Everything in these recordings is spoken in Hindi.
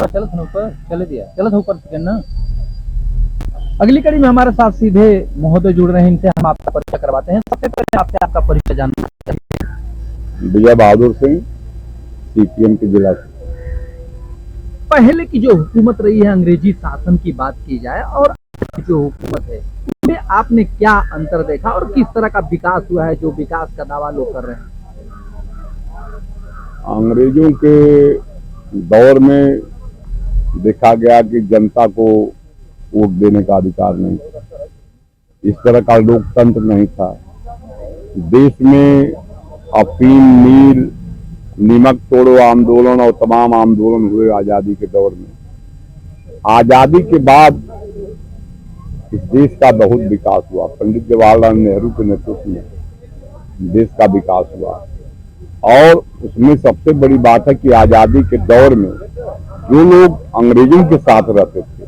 चलो था ऊपर, चले दिया, चलो था ऊपर सेकंड ना। अगली कड़ी में हमारे साथ सीधे महोदय जुड़ रहे हैं, इनसे हम आपका परिचय करवाते हैं। सबसे पहले आपसे आपका परिचय जानना चाहिए। विजय बहादुर सिंह, सीपीएम के जिला से। पहले की जो हुकूमत रही है, अंग्रेजी शासन की बात की जाए, और जो हुकूमत है उसमें आपने क्या अंतर देखा और किस तरह का विकास हुआ है, जो विकास का दावा लोग कर रहे हैं? अंग्रेजों के दौर में देखा गया कि जनता को वोट देने का अधिकार नहीं, इस तरह का लोकतंत्र नहीं था। देश में अफीम, नील, नीमक तोड़ो आंदोलन और तमाम आंदोलन हुए आजादी के दौर में। आजादी के बाद इस देश का बहुत विकास हुआ। पंडित जवाहरलाल नेहरू के नेतृत्व में देश का विकास हुआ, और उसमें सबसे बड़ी बात है कि आजादी के दौर में जो लोग अंग्रेजों के साथ रहते थे,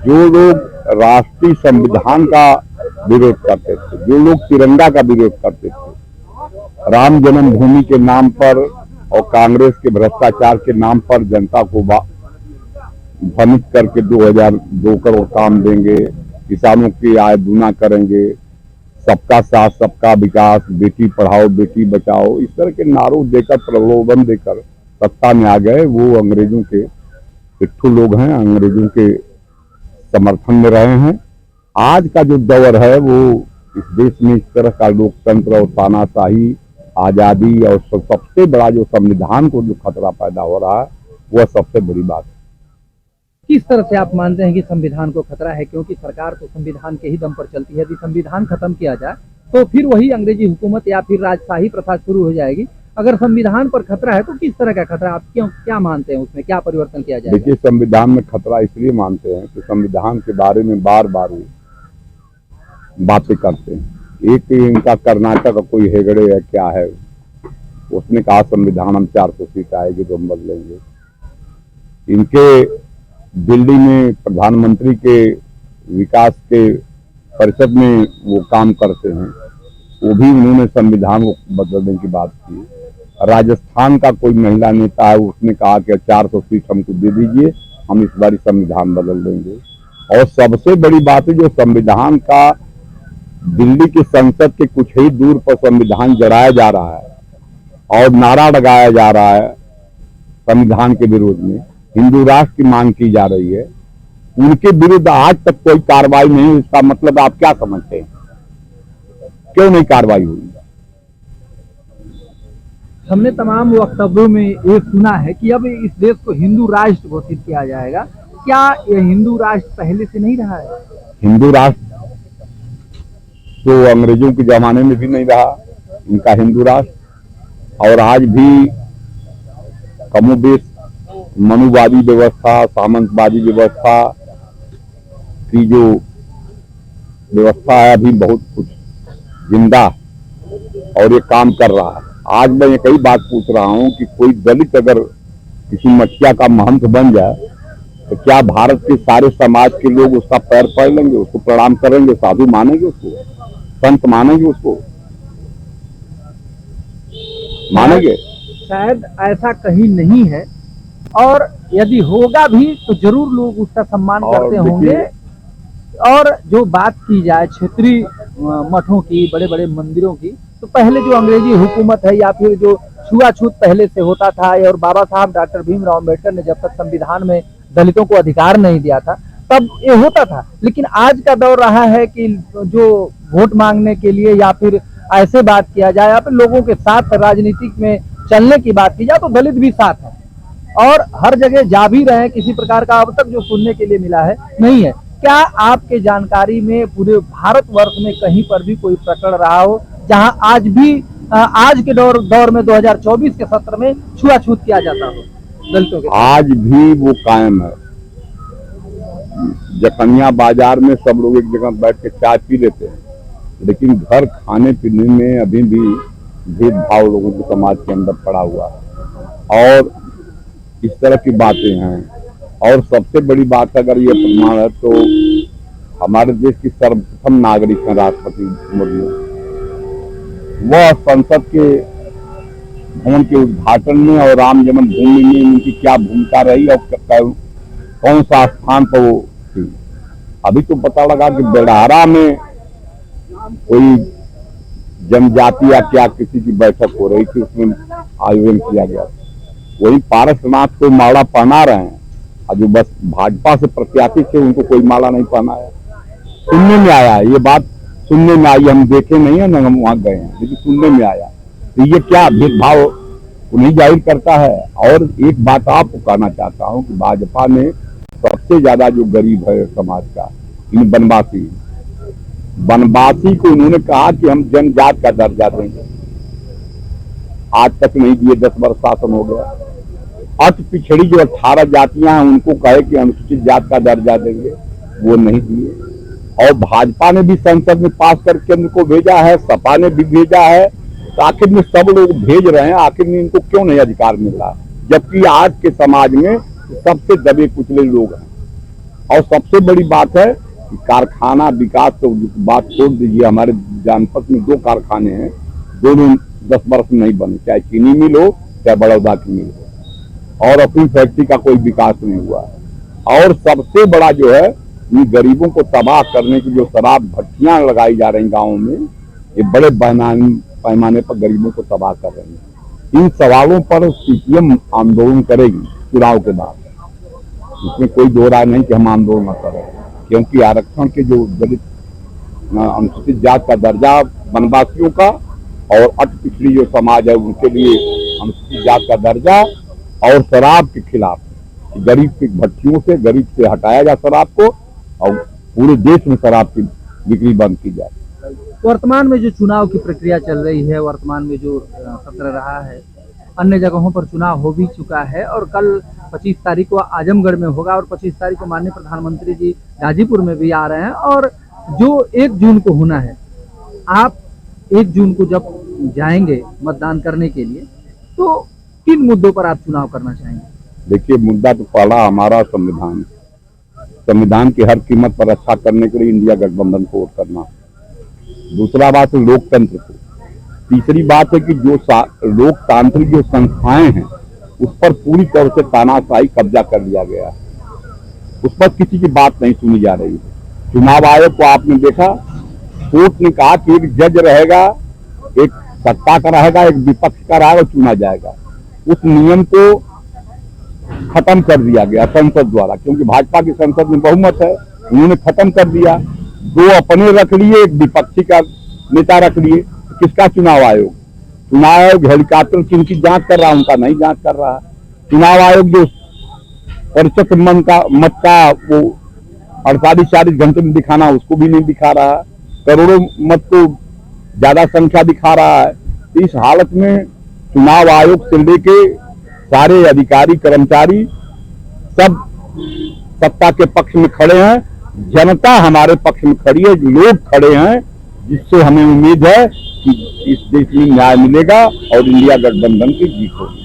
जो लोग राष्ट्रीय संविधान का विरोध करते थे, जो लोग तिरंगा का विरोध करते थे, राम जन्मभूमि के नाम पर और कांग्रेस के भ्रष्टाचार के नाम पर जनता को भ्रमित करके 2002 करोड़ काम देंगे, किसानों की आय दूना करेंगे, सबका साथ सबका विकास, बेटी पढ़ाओ बेटी बचाओ, इस तरह के नारों देकर, प्रलोभन देकर सत्ता में आ गए। वो अंग्रेजों के पिट्ठू लोग हैं, अंग्रेजों के समर्थन में रहे हैं। आज का जो दौर है वो इस देश में इस तरह का लोकतंत्र और तानाशाही, आजादी और सबसे बड़ा जो संविधान को जो खतरा पैदा हो रहा है, वह सबसे बड़ी बात है। किस तरह से आप मानते हैं कि संविधान को खतरा है? क्योंकि सरकार तो संविधान के ही दम पर चलती है। यदि संविधान खत्म किया जाए तो फिर वही अंग्रेजी हुकूमत या फिर राजशाही प्रथा शुरू हो जाएगी। अगर संविधान पर खतरा है तो किस तरह का खतरा, आप क्या मानते हैं, उसमें क्या परिवर्तन किया जाए? देखिए, संविधान में खतरा इसलिए मानते हैं कि संविधान के बारे में बार बार बातें करते हैं। एक इनका कर्नाटक का कोई हेगड़े है, क्या है, उसने कहा संविधान हम 400 सीट आएगी तो हम बदलेंगे। इनके दिल्ली में प्रधानमंत्री के विकास के परिषद में वो काम करते हैं, वो भी उन्होंने संविधान को बदलने की बात की। राजस्थान का कोई महिला नेता है, उसने कहा कि 400 सीट हमको दे दीजिए, हम इस बार संविधान बदल देंगे। और सबसे बड़ी बात है, जो संविधान का दिल्ली की संसद के कुछ ही दूर पर संविधान जलाया जा रहा है और नारा लगाया जा रहा है संविधान के विरोध में, हिंदू राष्ट्र की मांग की जा रही है, उनके विरुद्ध आज तक कोई कार्रवाई नहीं हुई। इसका मतलब आप क्या समझते हैं, क्यों नहीं कार्रवाई हुई? हमने तमाम वक्तव्यों में ये सुना है कि अब इस देश को हिंदू राष्ट्र घोषित किया जाएगा। क्या ये हिंदू राष्ट्र पहले से नहीं रहा है? हिंदू राष्ट्र तो अंग्रेजों के जमाने में भी नहीं रहा इनका हिंदू राष्ट्र, और आज भी कमोबेश मनुवादी व्यवस्था, सामंतवादी व्यवस्था की जो व्यवस्था है, अभी बहुत कुछ जिंदा और ये काम कर रहा है। आज मैं ये कई बात पूछ रहा हूं कि कोई दलित अगर किसी मठिया का महंत बन जाए तो क्या भारत के सारे समाज के लोग उसका पैर पकड़ लेंगे, उसको प्रणाम करेंगे, साधु मानेंगे, उसको संत मानेंगे, उसको मानेंगे? शायद ऐसा कहीं नहीं है, और यदि होगा भी तो जरूर लोग उसका सम्मान करते होंगे। और जो बात की जाए क्षेत्रीय मठों की, बड़े बड़े मंदिरों की, तो पहले जो अंग्रेजी हुकूमत है या फिर जो छुआछूत पहले से होता था, और बाबा साहब डॉक्टर भीमराव अम्बेडकर ने जब तक संविधान में दलितों को अधिकार नहीं दिया था तब ये होता था। लेकिन आज का दौर रहा है कि जो वोट मांगने के लिए या फिर ऐसे बात किया जाए या फिर लोगों के साथ राजनीतिक में चलने की बात की जाए तो दलित भी साथ है, और हर जगह जा भी रहे हैं। किसी प्रकार का अब तक जो सुनने के लिए मिला है नहीं है। क्या आपके जानकारी में पूरे भारतवर्ष में कहीं पर भी कोई प्रकरण रहा हो जहां आज भी आज के दौर में 2024 के सत्र में छुआछूत किया जाता हो दलितों के? आज भी वो कायम है। जखनिया बाजार में सब लोग एक जगह बैठ के चाय पी लेते हैं, लेकिन घर खाने पीने में अभी भी भेदभाव लोगों के समाज के अंदर पड़ा हुआ है, और इस तरह की बातें हैं। और सबसे बड़ी बात अगर ये प्रमाण है तो हमारे देश की सर्वप्रथम नागरिक हैं राष्ट्रपति मुर्मू। वह संसद के भवन के उद्घाटन में और राम जन्मभूमि में उनकी क्या भूमिका रही और कौन सा स्थान पर वो थी। अभी तो पता लगा कि बेड़ारा में कोई जनजाति या क्या किसी की बैठक हो रही थी, उसमें आयोजन किया गया। वही पारसनाथ को माला पहना रहे हैं और जो बस भाजपा से प्रत्याशी थे उनको कोई माला नहीं पहनाया। सुनने में आया, ये बात सुनने में आई, हम देखे नहीं है न हम वहां गए हैं, लेकिन सुनने में आया। तो ये क्या भेदभाव उन्हें जाहिर करता है। और एक बात आपको कहना चाहता हूं कि भाजपा ने सबसे ज्यादा जो गरीब है समाज का, इन वनवासी को उन्होंने कहा कि हम जनजात का दर्जा देंगे, आज तक नहीं दिए, 10 वर्ष शासन हो गया। अति पिछड़ी जो 18 जातियां हैं उनको कहे कि अनुसूचित जात का दर्जा देंगे, वो नहीं दिए। और भाजपा ने भी संसद में पास करके उनको भेजा है, सपा ने भी भेजा है, तो आखिर में सब लोग भेज रहे हैं, आखिर में इनको क्यों नहीं अधिकार मिल रहा, जबकि आज के समाज में सबसे दबे कुचले लोग हैं। और सबसे बड़ी बात है कि कारखाना विकास तो बात छोड़ दीजिए, हमारे जनपद में 2 कारखाने हैं, दोनों 10 वर्ष में नहीं बने, चाहे चीनी मिल हो चाहे बड़ौदा की मिल हो, और अपनी फैक्ट्री का कोई विकास नहीं हुआ। और सबसे बड़ा जो है, इन गरीबों को तबाह करने की जो शराब भट्टियां लगाई जा रही गाँव में, ये बड़े पैमाने पर गरीबों को तबाह कर रहे हैं। इन सवालों पर सीपीएम आंदोलन करेगी चुनाव के बाद, इसमें कोई दो राय नहीं कि हम आंदोलन न करें, क्योंकि आरक्षण के जो दलित अनुसूचित जात का दर्जा वनवासियों का और अति पिछड़ी जो समाज है उनके लिए अनुसूचित जात का दर्जा, और शराब के खिलाफ गरीब की भट्टियों से, गरीब से हटाया जाए शराब को, और पूरे देश में शराब की बिक्री बंद की जाए। वर्तमान में जो चुनाव की प्रक्रिया चल रही है, वर्तमान में जो सत्र रहा है, अन्य जगहों पर चुनाव हो भी चुका है और कल 25 तारीख को आजमगढ़ में होगा और 25 तारीख को माननीय प्रधानमंत्री जी गाजीपुर में भी आ रहे हैं। और जो 1 जून को होना है, आप 1 जून को जब जाएंगे मतदान करने के लिए, तो किन मुद्दों पर आप चुनाव करना चाहेंगे? देखिए, मुद्दा तो पहला हमारा संविधान की हर कीमत पर रक्षा करने के लिए इंडिया गठबंधन को वोट करना। दूसरा बात है लोकतंत्र को। तीसरी बात है कि जो लोकतांत्रिक जो संस्थाएं हैं उस पर पूरी तरह से तानाशाही कब्जा कर लिया गया है, उस पर किसी की बात नहीं सुनी जा रही। चुनाव आयोग को आपने देखा, कोर्ट ने कहा कि एक जज रहेगा, एक सत्ता का रहेगा, एक विपक्ष का रहेगा, चुना जाएगा। उस नियम को खत्म कर दिया गया संसद द्वारा, क्योंकि भाजपा की संसद में बहुमत है, उन्होंने खत्म कर दिया। 2 अपने रख लिए, एक विपक्षी का नेता रख लिए। किसका चुनाव आयोग? चुनाव आयोग हेलीकॉप्टर जिनकी जांच कर रहा है उनका नहीं जांच कर रहा। चुनाव आयोग जो प्रतिशत मत का वो 48-40 घंटे में दिखाना, उसको भी नहीं दिखा रहा। करोड़ों मत को ज्यादा संख्या दिखा रहा है। इस हालत में चुनाव आयोग से लेके सारे अधिकारी कर्मचारी सब सत्ता के पक्ष में खड़े हैं, जनता हमारे पक्ष में खड़ी है, लोग खड़े हैं, जिससे हमें उम्मीद है कि इस देश में न्याय मिलेगा और इंडिया गठबंधन की जीत होगी।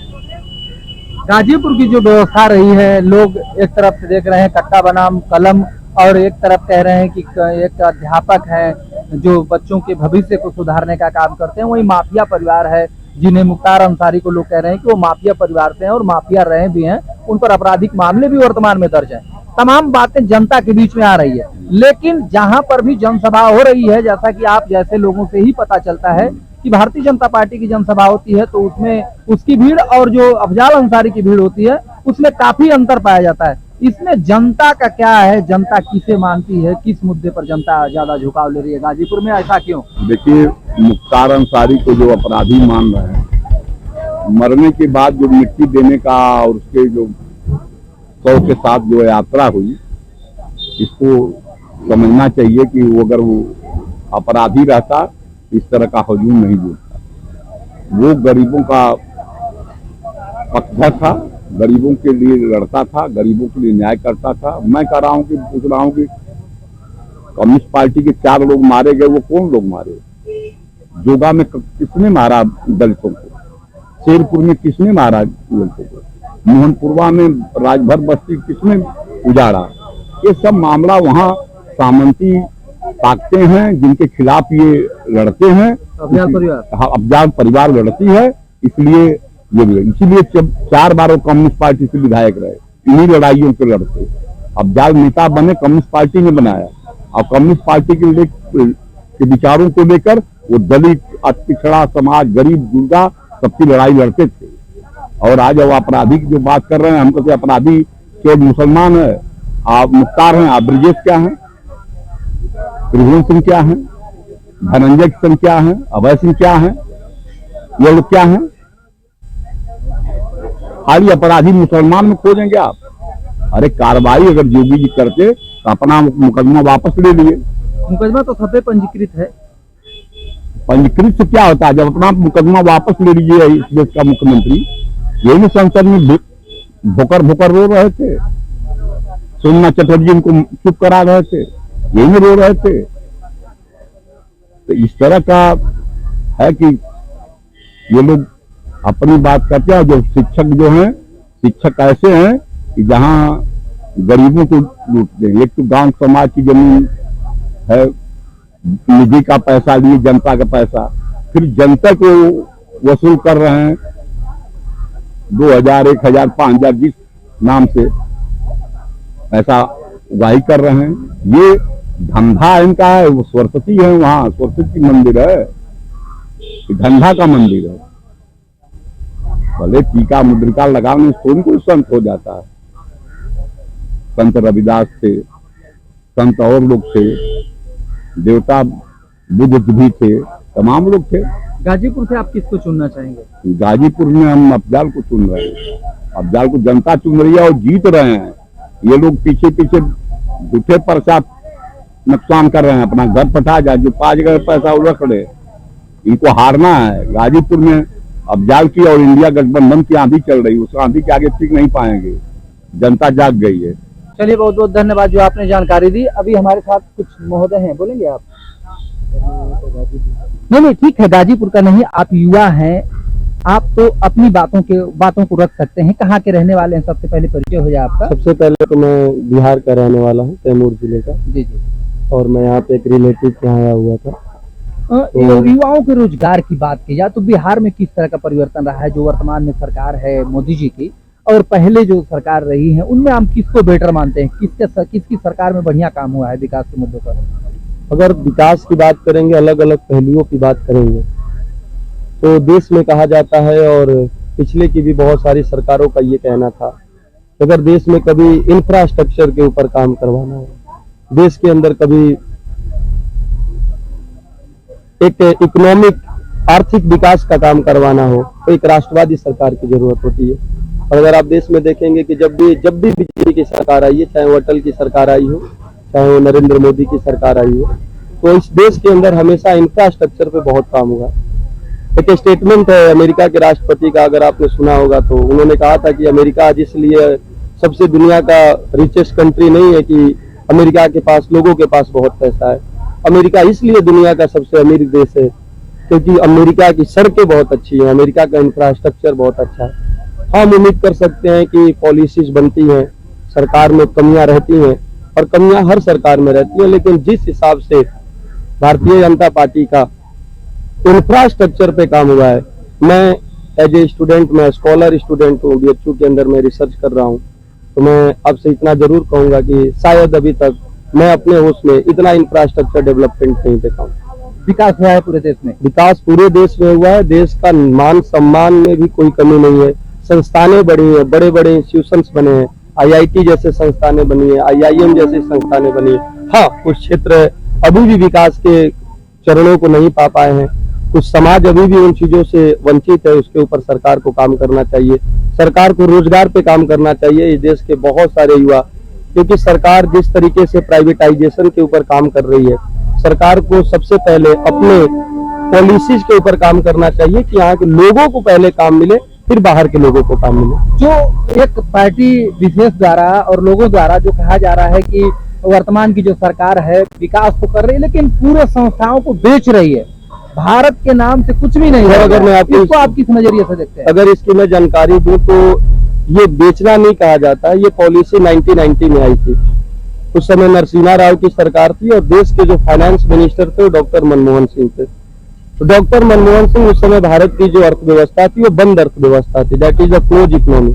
गाजीपुर की जो व्यवस्था रही है, लोग एक तरफ से देख रहे हैं कट्टा बनाम कलम, और एक तरफ कह रहे हैं कि एक अध्यापक है जो बच्चों के भविष्य को सुधारने का काम करते हैं, वही माफिया परिवार है जिन्हें मुख्तार अंसारी को लोग कह रहे हैं कि वो माफिया परिवार से हैं और माफिया रहे भी हैं, उन पर आपराधिक मामले भी वर्तमान में दर्ज है। तमाम बातें जनता के बीच में आ रही है, लेकिन जहां पर भी जनसभा हो रही है, जैसा कि आप जैसे लोगों से ही पता चलता है कि भारतीय जनता पार्टी की जनसभा होती है तो उसमें उसकी भीड़ और जो अफजाल अंसारी की भीड़ होती है उसमें काफी अंतर पाया जाता है। इसमें जनता का क्या है, जनता किसे मानती है, किस मुद्दे पर जनता ज्यादा झुकाव ले रही है गाजीपुर में, ऐसा क्यों? देखिए, मुख्तार अंसारी को जो अपराधी मान रहे हैं, मरने के बाद जो मिट्टी देने का और उसके जो शव के साथ जो यात्रा हुई, इसको समझना चाहिए कि वो अगर वो अपराधी रहता इस तरह का हुजूम नहीं बोलता। वो गरीबों का पक्षधर था, गरीबों के लिए लड़ता था, गरीबों के लिए न्याय करता था। मैं कह रहा हूँ कि पूछ रहा हूँ कि कम्युनिस्ट पार्टी के 4 लोग मारे गए, वो कौन लोग मारे? जोगा में किसने मारा दलितों को? शेरपुर में किसने मारा दलितों को? मोहनपुरवा में राजभर बस्ती किसने उजाड़ा? ये सब मामला वहाँ सामंती ताकते हैं जिनके खिलाफ ये लड़ते हैं, अफजाल परिवार अफजाल परिवार लड़ती है। इसलिए इसीलिए 4 बार वो कम्युनिस्ट पार्टी से विधायक रहे, इन्हीं लड़ाइयों के लड़ते। अब जब नेता बने कम्युनिस्ट पार्टी ने बनाया, और कम्युनिस्ट पार्टी के विचारों को लेकर वो दलित, पिछड़ा समाज, गरीब, गुर्गा सबकी लड़ाई लड़ते थे। और आज वो अपराधी की जो बात कर रहे हैं, हम कहते अपराधी केवल मुसलमान है, आप मुख्तार हैं, आप ब्रजेश क्या हैं, त्रिभुवन सिंह क्या हैं, धनंजय सिंह क्या हैं, अभय सिंह क्या हैं, ये लोग क्या हैं? खाली अपराधी मुसलमान में खोजेंगे आप? अरे कार्रवाई अगर योगी जी करते तो अपना मुकदमा वापस ले लिए। मुकदमा तो सब पे पंजीकृत है। पंजीकृत से क्या होता है? जब अपना मुकदमा वापस ले लीजिए इस देश का मुख्यमंत्री, यही संसद में भुकर भुकर रो रहे थे, सोमनाथ चटर्जी उनको चुप करा रहे थे, यही रो रहे थे। तो इस तरह का है कि ये लोग अपनी बात करते हैं। जो शिक्षक जो हैं, शिक्षक ऐसे हैं कि जहां गरीबों को लूटते हैं। एक तो गांव समाज की जमीन है, निधि का पैसा लिए, जनता का पैसा, फिर जनता को वसूल कर रहे हैं 2000, 1000, 5000 जिस नाम से पैसा उगाही कर रहे हैं। ये धंधा इनका है। वो सरस्वती है, वहां सरस्वती मंदिर है, धंधा का मंदिर है। भले टीका मुद्रिका लगाने से कोई संत हो जाता है। संत रविदास थे, संत और लोग थे, देवता बुद्ध भी थे, तमाम लोग थे। गाजीपुर से आप किसको चुनना चाहेंगे? गाजीपुर में हम अफजाल को चुन रहे हैं। अफजाल को जनता चुन रही है और जीत रहे हैं। ये लोग पीछे पीछे झूठे पर्चा नुकसान कर रहे हैं, अपना घर पटा जाए, जो 5 जगह पैसा वो रख ले। इनको हारना है। गाजीपुर में अफजाल की और इंडिया गठबंधन की आंधी चल रही है, उस आंधी के आगे टिक नहीं पाएंगे। जनता जाग गई है। चलिए, बहुत बहुत धन्यवाद जो आपने जानकारी दी। अभी हमारे साथ कुछ महोदय हैं, बोलेंगे आप? नहीं, ठीक है, गाजीपुर का नहीं, आप युवा हैं, आप तो अपनी बातों को रख सकते हैं। कहाँ के रहने वाले हैं? सबसे पहले परिचय हो जाए आपका। सबसे पहले तो मैं बिहार का रहने वाला हूँ, तैमूर जिले का। जी जी। और मैं यहाँ पे एक रिलेटिव के यहाँ आया हुआ था। युवाओं के रोजगार की बात की जाए तो बिहार में किस तरह का परिवर्तन रहा है? जो वर्तमान में सरकार है मोदी जी की, और पहले जो सरकार रही है, उनमें हम किसको बेटर मानते हैं? किसकी सरकार में बढ़िया काम हुआ है विकास के मुद्दों पर? अगर विकास की बात करेंगे, अलग अलग पहलुओं की बात करेंगे, तो देश में कहा जाता है, और पिछले की भी बहुत सारी सरकारों का ये कहना था, अगर देश में कभी इंफ्रास्ट्रक्चर के ऊपर काम करवाना हो, देश के अंदर कभी एक इकोनॉमिक आर्थिक विकास का काम करवाना हो, तो एक राष्ट्रवादी सरकार की जरूरत होती है। और अगर आप देश में देखेंगे कि जब भी बीजेपी की सरकार आई है, चाहे वो अटल की सरकार आई हो, चाहे वो नरेंद्र मोदी की सरकार आई हो, तो इस देश के अंदर हमेशा इंफ्रास्ट्रक्चर पे बहुत काम हुआ। एक स्टेटमेंट है अमेरिका के राष्ट्रपति का, अगर आपने सुना होगा, तो उन्होंने कहा था कि अमेरिका आज इसलिए सबसे दुनिया का रिचेस्ट कंट्री नहीं है कि अमेरिका के पास, लोगों के पास बहुत पैसा है। अमेरिका इसलिए दुनिया का सबसे अमीर देश है क्योंकि अमेरिका की सड़कें बहुत अच्छी हैं, अमेरिका का इंफ्रास्ट्रक्चर बहुत अच्छा है। हम उम्मीद कर सकते हैं कि पॉलिसीज बनती हैं, सरकार में कमियां रहती हैं, और कमियां हर सरकार में रहती हैं, लेकिन जिस हिसाब से भारतीय जनता पार्टी का इंफ्रास्ट्रक्चर पे काम हुआ है, मैं एज ए स्टूडेंट, मैं स्कॉलर स्टूडेंट हूँ, बीएचयू के अंदर मैं रिसर्च कर रहा हूँ, तो मैं आपसे इतना जरूर कहूंगा कि शायद अभी तक मैं अपने होश में इतना इंफ्रास्ट्रक्चर डेवलपमेंट नहीं देखा हूँ। विकास हुआ है पूरे देश में? विकास पूरे देश में हुआ है। देश का मान सम्मान में भी कोई कमी नहीं है। संस्थानें बढ़ी हैं, बड़े बड़े इंस्टीट्यूशंस बने हैं, आईआईटी जैसे संस्थानें बनी है, आईआईएम जैसी संस्थानें बनी है। हाँ, कुछ क्षेत्र अभी भी विकास के चरणों को नहीं पा पाए हैं, कुछ समाज अभी भी उन चीजों से वंचित है, उसके ऊपर सरकार को काम करना चाहिए। सरकार को रोजगार पे काम करना चाहिए। इस देश के बहुत सारे युवा, क्योंकि सरकार जिस तरीके से प्राइवेटाइजेशन के ऊपर काम कर रही है, सरकार को सबसे पहले अपने पॉलिसीज के ऊपर काम करना चाहिए कि यहाँ के लोगों को पहले काम मिले, फिर बाहर के लोगों को काम मिले। जो एक पार्टी विशेष द्वारा और लोगों द्वारा जो कहा जा रहा है कि वर्तमान की जो सरकार है विकास तो कर रही है, लेकिन पूरे संस्थाओं को बेच रही है, भारत के नाम से कुछ भी नहीं है। अगर मैं आपको आप किस नजरिए से देखते हैं? अगर इसकी मैं जानकारी दूं तो ये बेचना नहीं कहा जाता, ये पॉलिसी 1990 में आई थी। उस समय नरसिम्हा राव की सरकार थी और देश के जो फाइनेंस मिनिस्टर थे वो डॉक्टर मनमोहन सिंह थे। तो डॉक्टर मनमोहन सिंह उस समय भारत की जो अर्थव्यवस्था थी वो बंद अर्थव्यवस्था थी, that is a close economy.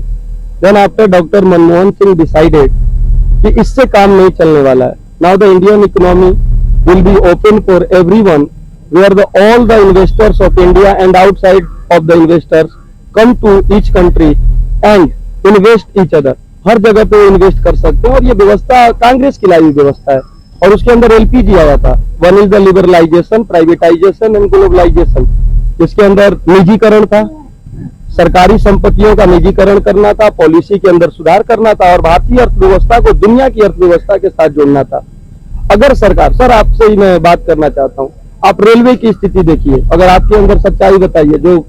Then after doctor Manmohan Singh decided कि इससे काम नहीं चलने वाला है, now the Indian economy will be open for everyone, where all the investors of India and outside of the investors come to each country and invest each other। हर जगह पे इन्वेस्ट कर सकते हैं, और ये व्यवस्था कांग्रेस की लाई हुई व्यवस्था है, और उसके अंदर एलपीजी आया था। One is the liberalisation, privatisation and globalisation. इसके अंदर निजीकरण था, सरकारी संपत्तियों का निजीकरण करना था, पॉलिसी के अंदर सुधार करना था, और भारतीय अर्थव्यवस्था को दुनिया की अर्थव्यवस्था के साथ जोड़ना था। अगर सरकार, सर आपसे ही मैं बात करना चाहता हूँ, आप रेलवे की स्थिति देखिए, अगर आपके अंदर सच्चाई बताइए, जो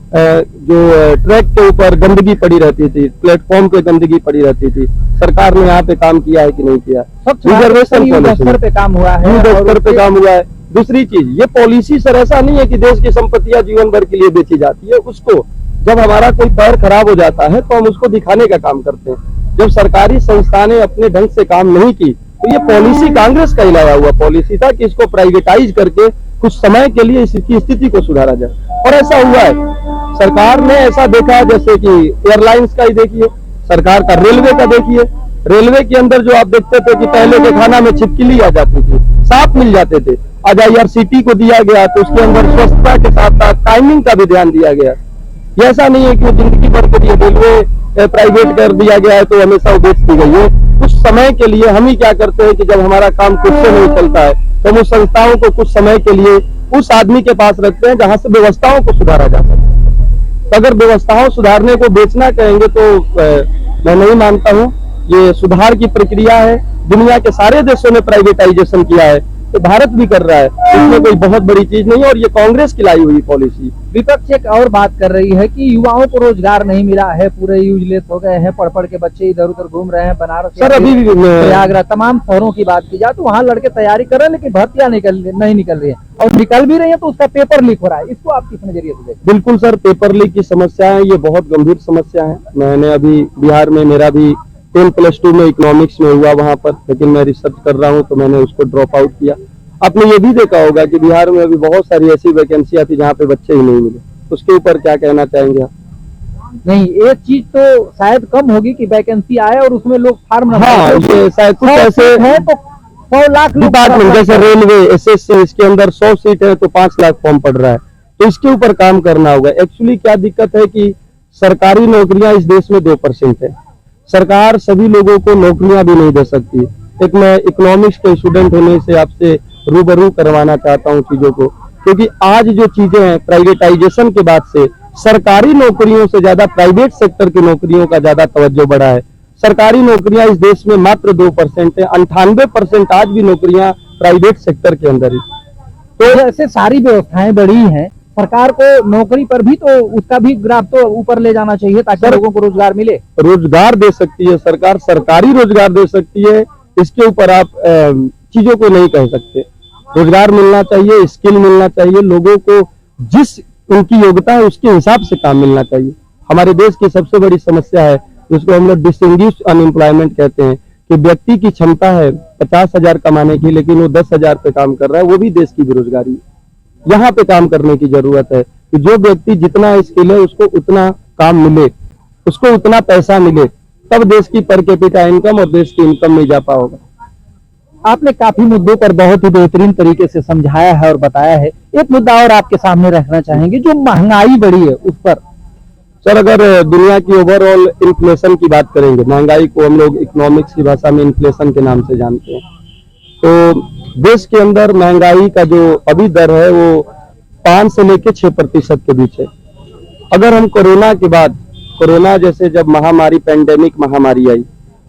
ट्रैक के ऊपर गंदगी पड़ी रहती थी, प्लेटफॉर्म पे गंदगी पड़ी रहती थी, सरकार ने यहाँ पे काम किया है कि नहीं किया? रिजर्वेशन स्तर पे काम हुआ है, स्तर पे काम हुआ है। दूसरी चीज, ये पॉलिसी सर ऐसा नहीं है कि देश की संपत्तियां जीवन भर के लिए बेची जाती है, उसको जब हमारा कोई पैर खराब हो जाता है तो हम उसको दिखाने का काम करते हैं। जब सरकारी संस्था ने अपने ढंग से काम नहीं की, तो ये पॉलिसी कांग्रेस का ही लाया हुआ पॉलिसी था कि इसको प्राइवेटाइज करके कुछ समय के लिए इसकी स्थिति को सुधारा जाए, और ऐसा हुआ है। सरकार ने ऐसा देखा, जैसे कि एयरलाइंस का ही देखिए, सरकार का रेलवे का देखिए, रेलवे के अंदर जो आप देखते थे कि पहले के खाना में छिपकली आ जाती थी, सांप मिल जाते थे, आज IRCT को दिया गया तो उसके अंदर स्वच्छता के साथ साथ टाइमिंग का भी ध्यान दिया गया। ये ऐसा नहीं है कि जिंदगी भर के लिए रेलवे प्राइवेट कर दिया गया है तो हमेशा वो बेच दी गई है। कुछ समय के लिए हम ही क्या करते हैं कि जब हमारा काम खुद से नहीं चलता है तो हम उस संस्थाओं को कुछ समय के लिए उस आदमी के पास रखते हैं जहां से व्यवस्थाओं को सुधारा जा सकता है। तो अगर व्यवस्थाओं सुधारने को बेचना कहेंगे तो मैं नहीं मानता हूं। ये सुधार की प्रक्रिया है, दुनिया के सारे देशों ने प्राइवेटाइजेशन किया है, तो भारत भी कर रहा है, इसमें कोई बहुत बड़ी चीज नहीं है, और ये कांग्रेस की लाई हुई पॉलिसी। विपक्ष एक और बात कर रही है कि युवाओं को रोजगार नहीं मिला है, पूरे यूजलेस हो गए हैं, पढ़ के बच्चे इधर उधर घूम रहे हैं, बनारस सर अभी भी प्रयागराज तमाम शहरों की बात की जाए तो वहाँ लड़के तैयारी कर रहे हैं, लेकिन भर्तियां नहीं निकल रही है, और निकल भी रही है तो उसका पेपर लीक हो रहा है। इसको आप किस नजरिए से देखते हैं? बिल्कुल सर, पेपर लीक की समस्या है, ये बहुत गंभीर समस्या है। मैंने अभी बिहार में, मेरा भी 10+2 में इकोनॉमिक्स में हुआ वहां पर, लेकिन मैं रिसर्च कर रहा हूं तो मैंने उसको ड्रॉप आउट किया। आपने ये भी देखा होगा कि बिहार में अभी बहुत सारी ऐसी वैकेंसियां थी जहाँ पे बच्चे ही नहीं मिले, उसके ऊपर क्या कहना चाहेंगे आप? नहीं, एक चीज तो शायद कम होगी कि वैकेंसी आए और उसमें लोग फार्म हाँ, ये शायद कुछ ऐसे है तो 100 लाख डिपार्टमेंट, जैसे रेलवे, SSC, इसके अंदर 100 सीट है तो 5 लाख फॉर्म पड़ रहा है, तो इसके ऊपर काम करना होगा। एक्चुअली क्या दिक्कत है कि सरकारी नौकरियां इस देश में 2% है, सरकार सभी लोगों को नौकरियां भी नहीं दे सकती। एक मैं इकोनॉमिक्स के स्टूडेंट होने से आपसे रूबरू करवाना चाहता हूं चीजों को, क्योंकि आज जो चीजें हैं प्राइवेटाइजेशन के बाद से सरकारी नौकरियों से ज्यादा प्राइवेट सेक्टर की नौकरियों का ज्यादा तवज्जो बढ़ा है। सरकारी नौकरियां इस देश में मात्र 2% है, 98% आज भी नौकरियां प्राइवेट सेक्टर के अंदर है। तो ऐसे सारी व्यवस्थाएं बड़ी हैं, सरकार को नौकरी पर भी तो उसका भी ग्राफ तो ऊपर ले जाना चाहिए ताकि लोगों को रोजगार मिले। रोजगार दे सकती है सरकार, सरकारी रोजगार दे सकती है, इसके ऊपर आप चीजों को नहीं कह सकते। रोजगार मिलना चाहिए, स्किल मिलना चाहिए, लोगों को जिस उनकी योग्यता है उसके हिसाब से काम मिलना चाहिए। हमारे देश की सबसे बड़ी समस्या है जिसको हम लोग डिस्टिंग्विश्ड अनएम्प्लॉयमेंट कहते हैं, कि व्यक्ति की क्षमता है 50,000 कमाने की, लेकिन वो 10,000 पे काम कर रहा है, वो भी देश की बेरोजगारी है। यहाँ पे काम करने की जरूरत है कि जो व्यक्ति जितना स्किल है उसको उतना काम मिले, उसको उतना पैसा मिले, तब देश की पर कैपिटा इनकम और देश की इनकम में इजाफा होगा। आपने काफी मुद्दों पर बहुत ही बेहतरीन तरीके से समझाया है और बताया है। एक मुद्दा और आपके सामने रखना चाहेंगे, जो महंगाई बढ़ी है उस पर। सर, अगर दुनिया की ओवरऑल इन्फ्लेशन की बात करेंगे, महंगाई को हम लोग इकोनॉमिक्स की भाषा में इन्फ्लेशन के नाम से जानते हैं, तो देश के अंदर महंगाई का जो अभी दर है वो 5 से लेकर 6% के बीच है। अगर हम कोरोना के बाद, कोरोना जैसे जब महामारी, पैंडेमिक महामारी आई,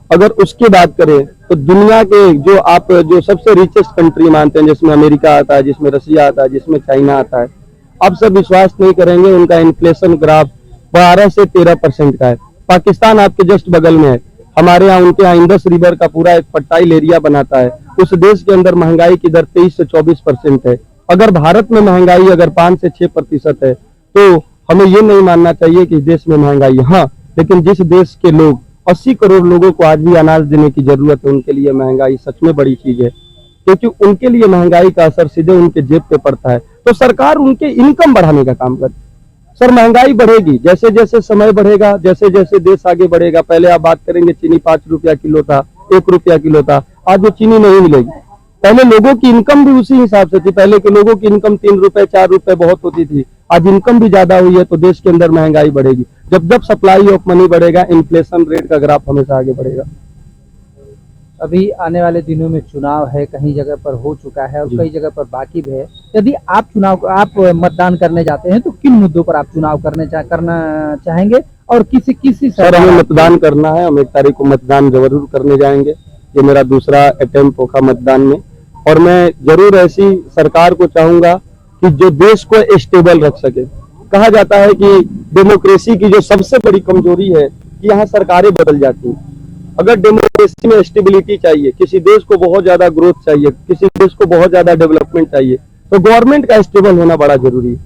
अगर उसकी बात करें तो दुनिया के जो आप जो सबसे रिचेस्ट कंट्री मानते हैं, जिसमें अमेरिका आता है, जिसमें रशिया आता है, जिसमें चाइना आता है, आप सब विश्वास नहीं करेंगे, उनका इन्फ्लेशन ग्राफ 12 से 13% का है। पाकिस्तान आपके जस्ट बगल में है, हमारे यहाँ उनके यहाँ इंडस रिवर का पूरा एक फर्टाइल एरिया बनाता है, उस देश के अंदर महंगाई की दर 23 से 24% है। अगर भारत में महंगाई अगर 5 से 6% है तो हमें ये नहीं मानना चाहिए कि देश में महंगाई है। हाँ, लेकिन जिस देश के लोग 80 करोड़ लोगों को आज भी अनाज देने की जरूरत है, उनके लिए महंगाई सच में बड़ी चीज है, क्योंकि उनके लिए महंगाई का असर सीधे उनके जेब पे पड़ता है। तो सरकार उनके इनकम बढ़ाने का काम करे। सर महंगाई बढ़ेगी, जैसे जैसे समय बढ़ेगा, जैसे जैसे देश आगे बढ़ेगा। पहले आप बात करेंगे चीनी 5 रुपया किलो था, 1 रुपया किलो था, आज वो चीनी नहीं मिलेगी। पहले लोगों की इनकम भी उसी हिसाब से थी, पहले के लोगों की इनकम 3 रुपए 4 रुपए बहुत होती थी, आज इनकम भी ज्यादा हुई है तो देश के अंदर महंगाई बढ़ेगी। जब जब सप्लाई ऑफ मनी बढ़ेगा, इन्फ्लेशन रेट का ग्राफ हमेशा आगे बढ़ेगा। अभी आने वाले दिनों में चुनाव है, कहीं जगह पर हो चुका है और कई जगह पर बाकी भी है। यदि आप मतदान करने जाते हैं तो किन मुद्दों पर आप चुनाव करना चाहेंगे और किसी सर हमें मतदान करना है, हम 1 तारीख को मतदान जरूर करने जाएंगे। ये मेरा दूसरा अटेम्प्ट होगा मतदान में, और मैं जरूर ऐसी सरकार को चाहूंगा कि जो देश को स्टेबल रख सके। कहा जाता है कि डेमोक्रेसी की जो सबसे बड़ी कमजोरी है कि यहाँ सरकारें बदल जाती हैं। अगर डेमोक्रेसी में स्टेबिलिटी चाहिए, किसी देश को बहुत ज्यादा ग्रोथ चाहिए, किसी देश को बहुत ज्यादा डेवलपमेंट चाहिए, तो गवर्नमेंट का स्टेबल होना बड़ा जरूरी है।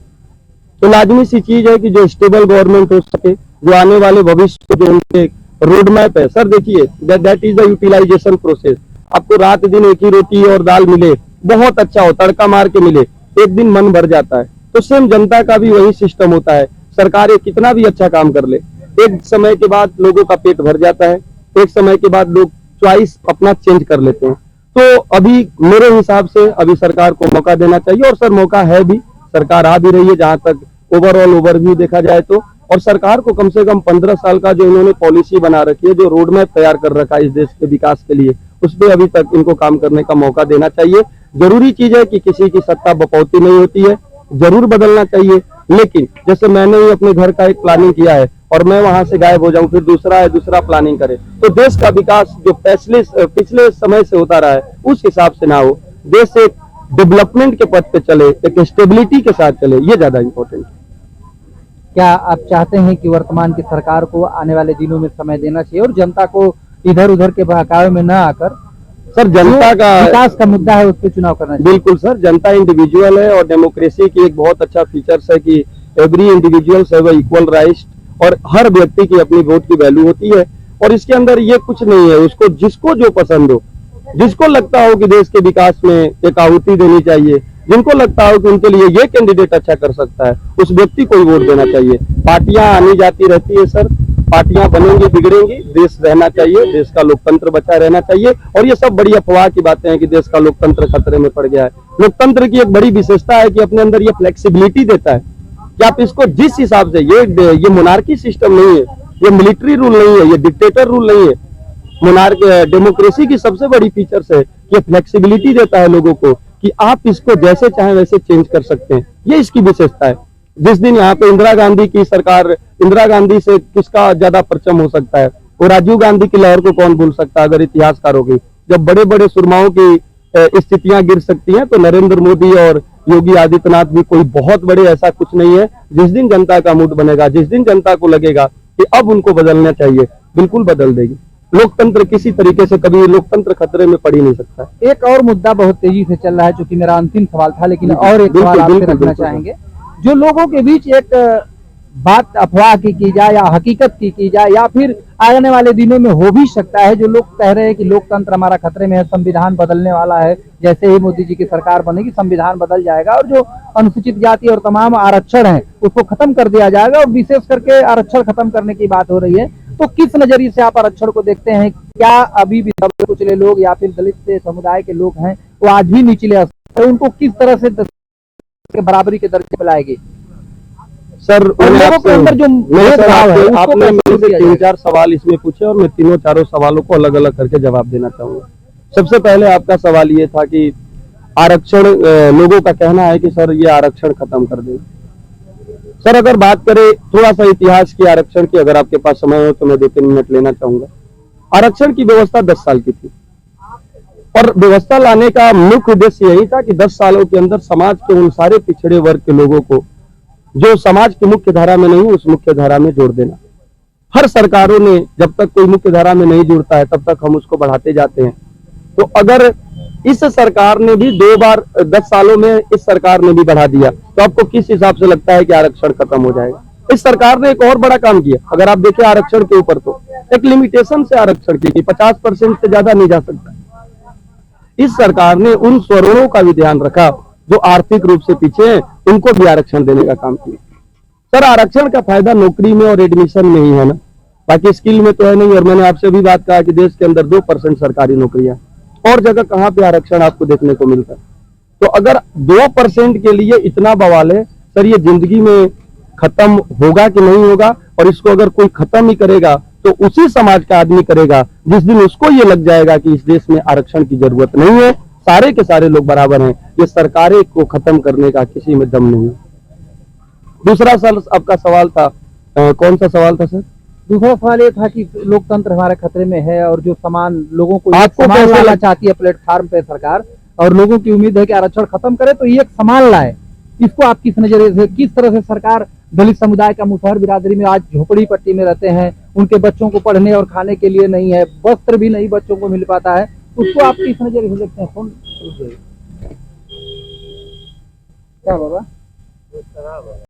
तो लाजमी सी चीज है कि जो स्टेबल गवर्नमेंट हो सके, जो आने वाले भविष्य जो उनके रोड मैप है। सर देखिए, that is the utilisation process. आपको रात दिन एक ही रोटी और दाल मिले, बहुत अच्छा हो, तड़का मार के मिले, एक दिन मन भर जाता है। तो सेम जनता का भी वही सिस्टम होता है। सरकारें कितना भी अच्छा काम कर ले, एक समय के बाद लोगों का पेट भर जाता है, एक समय के बाद लोग चॉइस अपना चेंज कर लेते हैं। तो अभी मेरे हिसाब से अभी सरकार को मौका देना चाहिए, और सर मौका है भी, सरकार आ भी रही है जहां तक ओवरऑल ओवरव्यू देखा जाए तो। और सरकार को कम से कम 15 साल का जो इन्होंने पॉलिसी बना रखी है, जो रोड मैप तैयार कर रखा है इस देश के विकास के लिए, उस पर अभी तक इनको काम करने का मौका देना चाहिए। जरूरी चीज है कि किसी की सत्ता बपौती नहीं होती है, जरूर बदलना चाहिए। लेकिन जैसे मैंने ही अपने घर का एक प्लानिंग किया है और मैं वहां से गायब हो जाऊं, फिर दूसरा प्लानिंग करे, तो देश का विकास जो पिछले समय से होता रहा है उस हिसाब से ना हो। देश एक डेवलपमेंट के पथ पे चले, एक स्टेबिलिटी के साथ चले, ये ज्यादा इंपॉर्टेंट है। क्या आप चाहते हैं कि वर्तमान की सरकार को आने वाले दिनों में समय देना चाहिए और जनता को इधर उधर के बहकावे में न आकर सर जनता का विकास का मुद्दा है उस पर चुनाव करना चाहिए? बिल्कुल सर, जनता इंडिविजुअल है और डेमोक्रेसी की एक बहुत अच्छा फीचर्स है कि every individual have equal rights, और हर व्यक्ति की अपनी वोट की वैल्यू होती है। और इसके अंदर ये कुछ नहीं है, उसको जिसको जो पसंद हो, जिसको लगता हो कि देश के विकास में एक आहुति देनी चाहिए, जिनको लगता हो कि उनके लिए ये कैंडिडेट अच्छा कर सकता है, उस व्यक्ति को ही वोट देना चाहिए। पार्टियां आनी जाती रहती है सर, पार्टियां बनेंगी बिगड़ेंगी, देश रहना चाहिए, देश का लोकतंत्र बचा रहना चाहिए। और ये सब बड़ी अफवाह की बातें हैं कि देश का लोकतंत्र खतरे में पड़ गया है। लोकतंत्र की एक बड़ी विशेषता है कि अपने अंदर ये फ्लेक्सिबिलिटी देता है कि आप इसको जिस हिसाब से, ये मोनार्की सिस्टम नहीं है, ये मिलिट्री रूल नहीं है, ये डिक्टेटर रूल नहीं है। डेमोक्रेसी की सबसे बड़ी फीचर्स है कि फ्लेक्सिबिलिटी देता है लोगों को कि आप इसको जैसे चाहें वैसे चेंज कर सकते हैं, ये इसकी विशेषता है। जिस दिन यहाँ पे इंदिरा गांधी की सरकार, इंदिरा गांधी से किसका ज्यादा परचम हो सकता है, वो राजीव गांधी की लहर को कौन भूल सकता है अगर इतिहासकारों की। जब बड़े बड़े सुरमाओं की स्थितियां गिर सकती हैं तो नरेंद्र मोदी और योगी आदित्यनाथ भी कोई बहुत बड़े ऐसा कुछ नहीं है। जिस दिन जनता का मूड बनेगा, जिस दिन जनता को लगेगा कि अब उनको बदलना चाहिए, बिल्कुल बदल देगी। लोकतंत्र किसी तरीके से कभी लोकतंत्र खतरे में पड़ ही नहीं सकता। एक और मुद्दा बहुत तेजी से चल रहा है, चूंकि मेरा अंतिम सवाल था, लेकिन और एक सवाल आपसे रखना चाहेंगे। जो लोगों के बीच एक बात अफवाह की जाए या हकीकत की जाए, या फिर आने वाले दिनों में हो भी सकता है, जो लोग कह रहे हैं कि लोकतंत्र हमारा खतरे में है, संविधान बदलने वाला है, जैसे ही मोदी जी की सरकार बनेगी संविधान बदल जाएगा और जो अनुसूचित जाति और तमाम आरक्षण है उसको खत्म कर दिया जाएगा, और विशेष करके आरक्षण खत्म करने की बात हो रही है। तो किस नजरिए से आप आरक्षण को देखते हैं? क्या अभी भी दबे कुचले लोग या फिर दलित समुदाय के लोग हैं वो आज भी निचले स्तर, उनको किस तरह से बराबरी के दर्जे पे लाएगी? सर लोगों के अंदर जो आपने मेरे से 3-4 सवाल इसमें पूछे और मैं तीनों चारों सवालों को अलग अलग करके जवाब देना चाहूंगा। सबसे पहले आपका सवाल ये था कि आरक्षण, लोगों का कहना है कि सर ये आरक्षण खत्म कर दें। सर अगर बात करें थोड़ा सा इतिहास की आरक्षण की, अगर आपके पास समय हो तो मैं 2-3 मिनट लेना चाहूंगा। आरक्षण की व्यवस्था 10 साल की थी और व्यवस्था लाने का मुख्य उद्देश्य यही था कि 10 सालों के अंदर समाज के उन सारे पिछड़े वर्ग के लोगों को जो समाज की मुख्य धारा में नहीं, उस मुख्य धारा में जोड़ देना। हर सरकारों ने जब तक कोई मुख्य धारा में नहीं जुड़ता है तब तक हम उसको बढ़ाते जाते हैं। तो अगर इस सरकार ने भी 2 बार 10 सालों में इस सरकार ने भी बढ़ा दिया, तो आपको किस हिसाब से लगता है कि आरक्षण खत्म हो जाएगा? इस सरकार ने एक और बड़ा काम किया, अगर आप देखें आरक्षण के ऊपर तो एक लिमिटेशन से आरक्षण की 50% से ज्यादा नहीं जा सकता। इस सरकार ने उन स्वर्णों का भी ध्यान रखा जो आर्थिक रूप से पीछे हैं, उनको भी आरक्षण देने का काम किया। सर, आरक्षण का फायदा नौकरी में और एडमिशन में ही है ना, बाकी स्किल में तो है नहीं। और मैंने आपसे भी बात कहा कि देश के अंदर 2% सरकारी नौकरियां, और जगह कहाँ पे आरक्षण आपको देखने को मिलता है। तो अगर 2% के लिए इतना बवाल है, सर ये जिंदगी में खत्म होगा कि नहीं होगा? और इसको अगर कोई खत्म ही करेगा तो उसी समाज का आदमी करेगा जिस दिन उसको ये लग जाएगा कि इस देश में आरक्षण की जरूरत नहीं है, सारे के सारे लोग बराबर हैं। ये सरकारें को खत्म करने का किसी में दम नहीं है। दूसरा सर आपका सवाल था, कौन सा सवाल था सर? दूसरा सवाल ये था कि लोकतंत्र हमारे खतरे में है और जो समान लोगों को आपको समान कैसे लाना लग- चाहती है प्लेटफॉर्म पे सरकार, और लोगों की उम्मीद है कि आरक्षण खत्म करे तो ये एक समान लाए। इसको आप किस नजरिए से, किस तरह से सरकार दलित समुदाय का मुसहर बिरादरी में आज झोपड़ी पट्टी में रहते हैं, उनके बच्चों को पढ़ने और खाने के लिए नहीं है, वस्त्र भी नहीं बच्चों को मिल पाता है, उसको आप किस नजरिए से देखते हैं? फोन क्या बाबा?